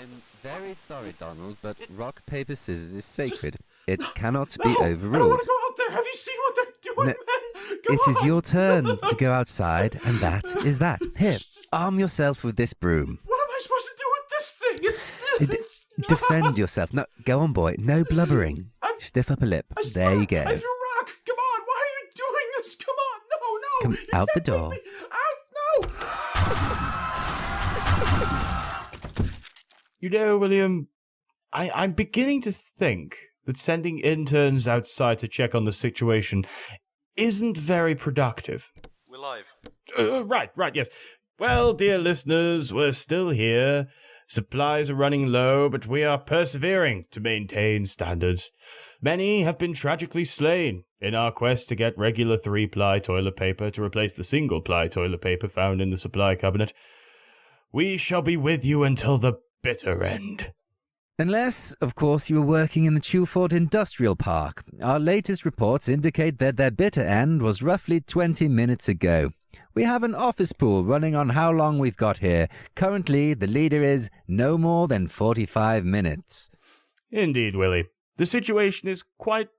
I'm very sorry, Donald, but rock, paper, scissors is sacred. It cannot No, be overruled. I don't want to go out there. Have you seen what they're doing, No, man? Come It is on. your turn to go outside, and that is that. Here, arm yourself with this broom. What am I supposed to do with this thing? Defend yourself. No, go on, boy. No blubbering. Stiff upper lip. There you go. I threw rock. Come on. Why are you doing this? Come on. No. Come You out the can't door. make me. Out. No. You know, William, I'm beginning to think that sending interns outside to check on the situation isn't very productive. We're live. Right, yes. Well, dear listeners, we're still here. Supplies are running low, but we are persevering to maintain standards. Many have been tragically slain in our quest to get regular 3-ply toilet paper to replace the single-ply toilet paper found in the supply cabinet. We shall be with you until the bitter end. Unless, of course, you were working in the Chaofanatic Industrial Park. Our latest reports indicate that their bitter end was roughly 20 minutes ago. We have an office pool running on how long we've got here. Currently, the leader is no more than 45 minutes. Indeed, Willie. The situation is quite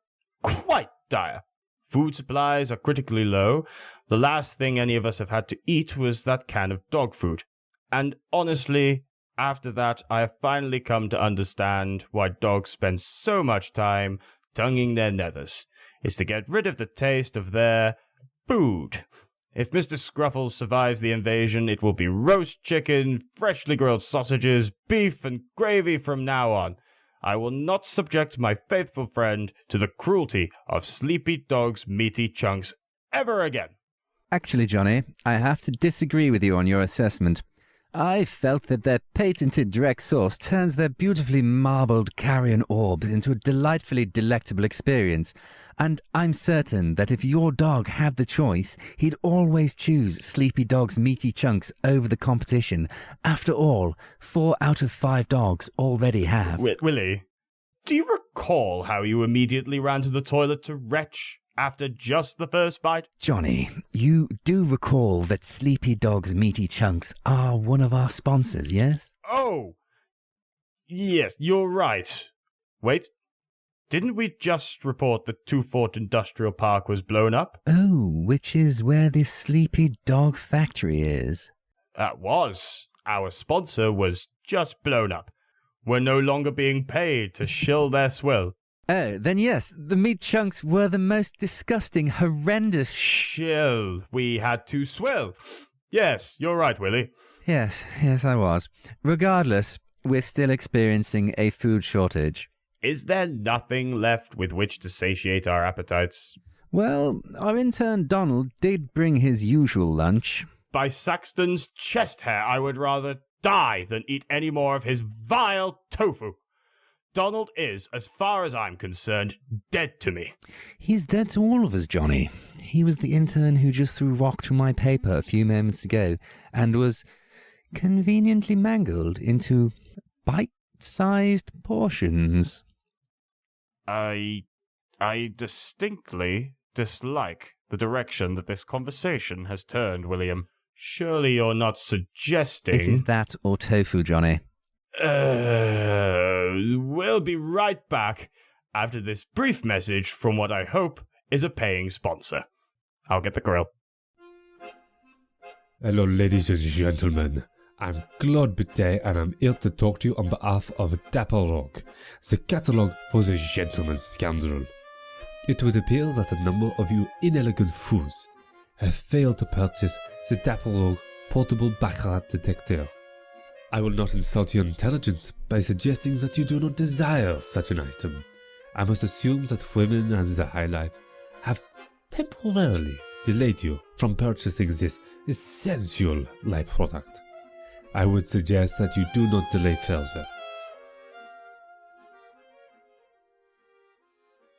dire. Food supplies are critically low. The last thing any of us have had to eat was that can of dog food. And honestly, after that, I have finally come to understand why dogs spend so much time tonguing their nethers. It's to get rid of the taste of their food. If Mr. Scruffles survives the invasion, it will be roast chicken, freshly grilled sausages, beef, and gravy from now on. I will not subject my faithful friend to the cruelty of Sleepy Dog's meaty chunks ever again. Actually, Johnny, I have to disagree with you on your assessment. I felt that their patented direct sauce turns their beautifully marbled carrion orbs into a delightfully delectable experience, and I'm certain that if your dog had the choice, he'd always choose Sleepy Dog's meaty chunks over the competition. After all, 4 out of 5 dogs already have. Willie, do you recall how you immediately ran to the toilet to retch after just the first bite? Johnny, you do recall that Sleepy Dog's meaty chunks are one of our sponsors, yes? Oh! Yes, you're right. Wait, didn't we just report that Chaofanatic Industrial Park was blown up? Oh, which is where this Sleepy Dog factory is. That was. Our sponsor was just blown up. We're no longer being paid to shill their swill. Oh, then yes, the meat chunks were the most disgusting, horrendous shill we had to swill. Yes, you're right, Willie. Yes, I was. Regardless, we're still experiencing a food shortage. Is there nothing left with which to satiate our appetites? Well, our intern Donald did bring his usual lunch. By Saxton's chest hair, I would rather die than eat any more of his vile tofu. Donald is, as far as I'm concerned, dead to me. He's dead to all of us, Johnny. He was the intern who just threw rock to my paper a few moments ago and was conveniently mangled into bite-sized portions. I distinctly dislike the direction that this conversation has turned, William. Surely you're not suggesting... It is that or tofu, Johnny. We'll be right back after this brief message from what I hope is a paying sponsor. I'll get the grill. Hello, ladies and gentlemen. I'm Claude Bittay, and I'm here to talk to you on behalf of Dapper Rock, the catalogue for the gentleman's scoundrel. It would appear that a number of you inelegant fools have failed to purchase the Dapper Rock portable baccarat detector. I will not insult your intelligence by suggesting that you do not desire such an item. I must assume that women and the high life have temporarily delayed you from purchasing this essential light product. I would suggest that you do not delay further.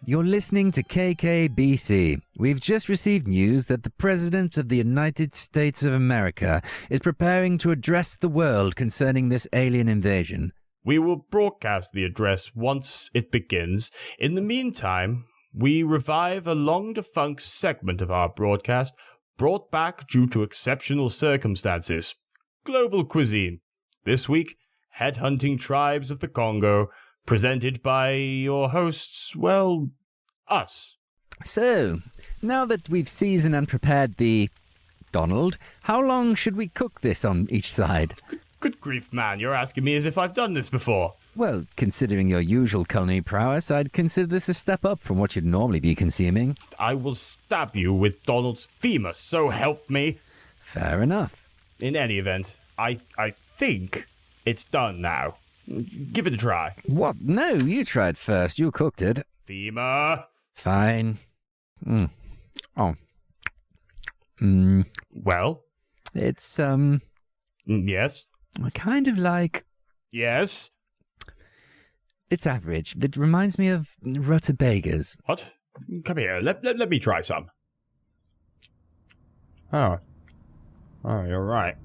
You're listening to KKBC. We've just received news that the President of the United States of America is preparing to address the world concerning this alien invasion. We will broadcast the address once it begins. In the meantime, we revive a long-defunct segment of our broadcast, brought back due to exceptional circumstances. Global cuisine. This week, headhunting tribes of the Congo, presented by your hosts, well, us. So, now that we've seasoned and prepared the Donald, how long should we cook this on each side? Good grief, man, you're asking me as if I've done this before. Well, considering your usual culinary prowess, I'd consider this a step up from what you'd normally be consuming. I will stab you with Donald's Themis, so help me. Fair enough. In any event, I think it's done now. Give it a try. What? No, you tried first. You cooked it. Thema. Fine. Oh. Well? It's, Yes? kind of like... Yes? It's average. It reminds me of rutabagas. What? Come here, let me try some. Oh, you're right.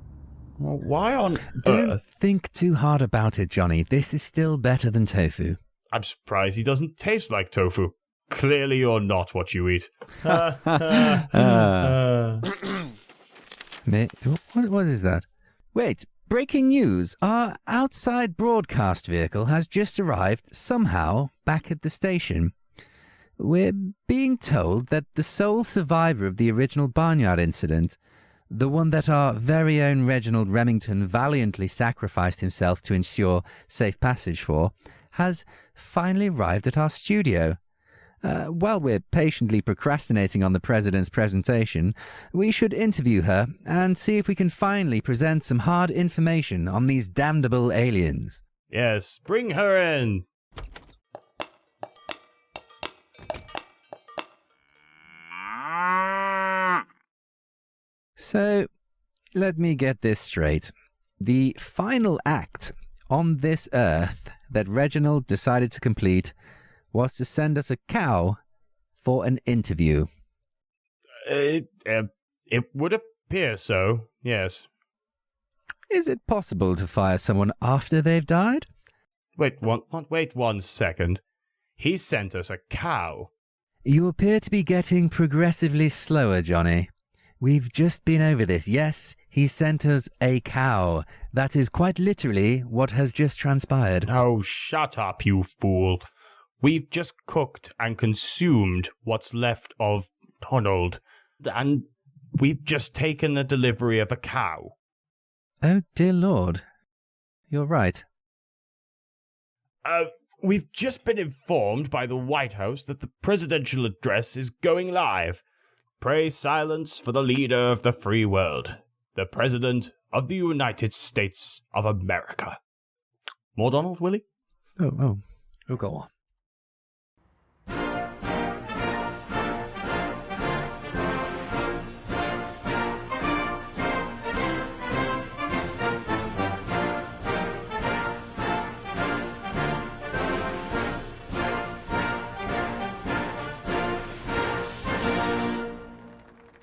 Well, why on Don't earth? think too hard about it, Johnny. This is still better than tofu. I'm surprised he doesn't taste like tofu. Clearly you're not what you eat. What is that? Wait, breaking news. Our outside broadcast vehicle has just arrived, somehow, back at the station. We're being told that the sole survivor of the original barnyard incident, the one that our very own Reginald Remington valiantly sacrificed himself to ensure safe passage for, has finally arrived at our studio. While we're patiently procrastinating on the President's presentation, we should interview her and see if we can finally present some hard information on these damnable aliens. Yes, bring her in. So, let me get this straight. The final act on this Earth that Reginald decided to complete was to send us a cow for an interview. It would appear so, yes. Is it possible to fire someone after they've died? Wait 1 second. He sent us a cow. You appear to be getting progressively slower, Johnny. We've just been over this. Yes, he sent us a cow. That is quite literally what has just transpired. Oh, shut up, you fool. We've just cooked and consumed what's left of Donald, and we've just taken the delivery of a cow. Oh, dear Lord. You're right. We've just been informed by the White House that the presidential address is going live. Pray silence for the leader of the free world, the President of the United States of America. More Donald, Willie? Oh, go on.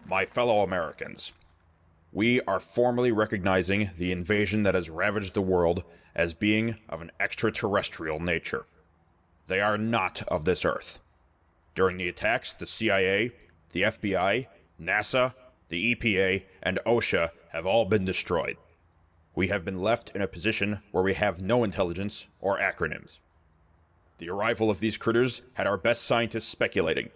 My fellow Americans, we are formally recognizing the invasion that has ravaged the world as being of an extraterrestrial nature. They are not of this Earth. During the attacks, the CIA, the FBI, NASA, the EPA, and OSHA have all been destroyed. We have been left in a position where we have no intelligence or acronyms. The arrival of these critters had our best scientists speculating.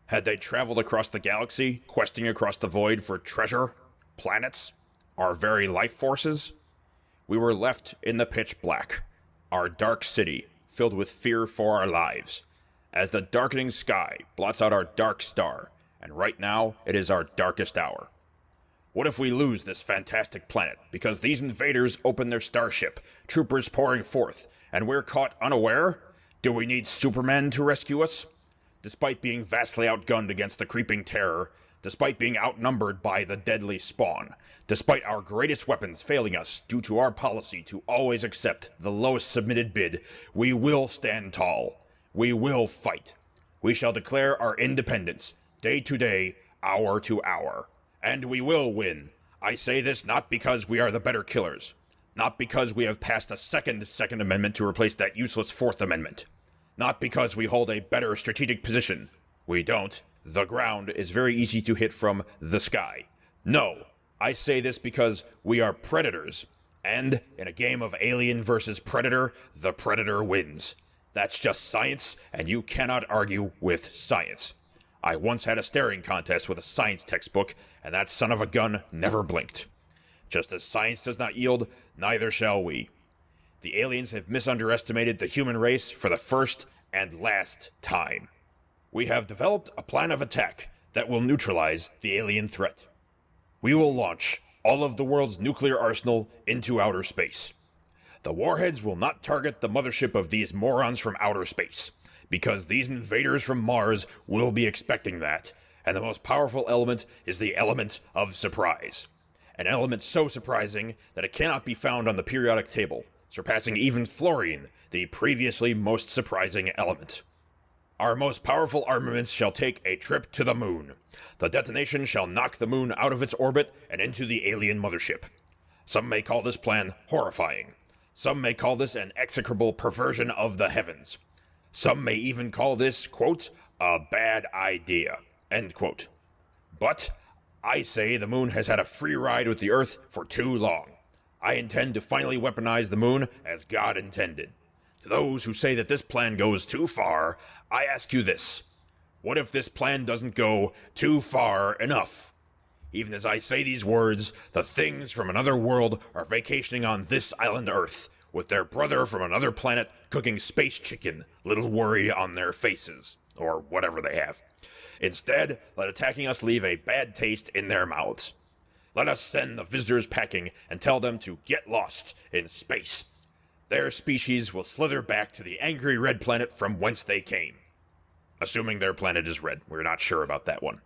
Had they traveled across the galaxy, questing across the void for treasure, planets, our very life forces? We were left in the pitch black, our dark city filled with fear for our lives, as the darkening sky blots out our dark star, and right now it is our darkest hour. What if we lose this fantastic planet because these invaders open their starship, troopers pouring forth, and we're caught unaware? Do we need Superman to rescue us? Despite being vastly outgunned against the creeping terror, despite being outnumbered by the deadly spawn, despite our greatest weapons failing us due to our policy to always accept the lowest submitted bid, we will stand tall. We will fight. We shall declare our independence, day to day, hour to hour. And we will win. I say this not because we are the better killers, not because we have passed a Second Amendment to replace that useless Fourth Amendment. Not because we hold a better strategic position. We don't. The ground is very easy to hit from the sky. No, I say this because we are predators. And in a game of Alien versus Predator, the Predator wins. That's just science, and you cannot argue with science. I once had a staring contest with a science textbook, and that son of a gun never blinked. Just as science does not yield, neither shall we. The aliens have misunderestimated the human race for the first and last time. We have developed a plan of attack that will neutralize the alien threat. We will launch all of the world's nuclear arsenal into outer space. The warheads will not target the mothership of these morons from outer space, because these invaders from Mars will be expecting that, and the most powerful element is the element of surprise. An element so surprising that it cannot be found on the periodic table, surpassing even fluorine, the previously most surprising element. Our most powerful armaments shall take a trip to the moon. The detonation shall knock the moon out of its orbit and into the alien mothership. Some may call this plan horrifying. Some may call this an execrable perversion of the heavens. Some may even call this, quote, a bad idea, end quote. But I say the moon has had a free ride with the Earth for too long. I intend to finally weaponize the moon as God intended. To those who say that this plan goes too far, I ask you this. What if this plan doesn't go too far enough? Even as I say these words, the things from another world are vacationing on this island Earth, with their brother from another planet cooking space chicken, little worry on their faces, or whatever they have. Instead, let attacking us leave a bad taste in their mouths. Let us send the visitors packing and tell them to get lost in space. Their species will slither back to the angry red planet from whence they came. Assuming their planet is red. We're not sure about that one.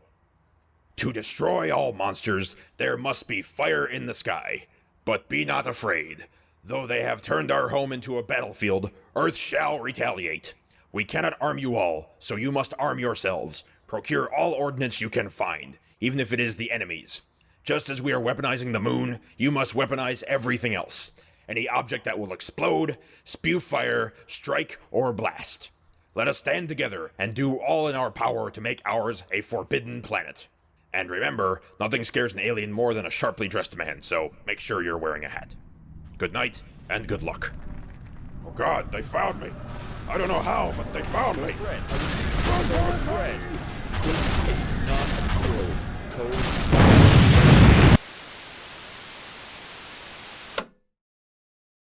To destroy all monsters, there must be fire in the sky. But be not afraid. Though they have turned our home into a battlefield, Earth shall retaliate. We cannot arm you all, so you must arm yourselves. Procure all ordnance you can find, even if it is the enemy's. Just as we are weaponizing the moon, you must weaponize everything else. Any object that will explode, spew fire, strike, or blast. Let us stand together and do all in our power to make ours a forbidden planet. And remember, nothing scares an alien more than a sharply dressed man, so make sure you're wearing a hat. Good night, and good luck. Oh God, they found me. I don't know how, but they found me. This is not a code.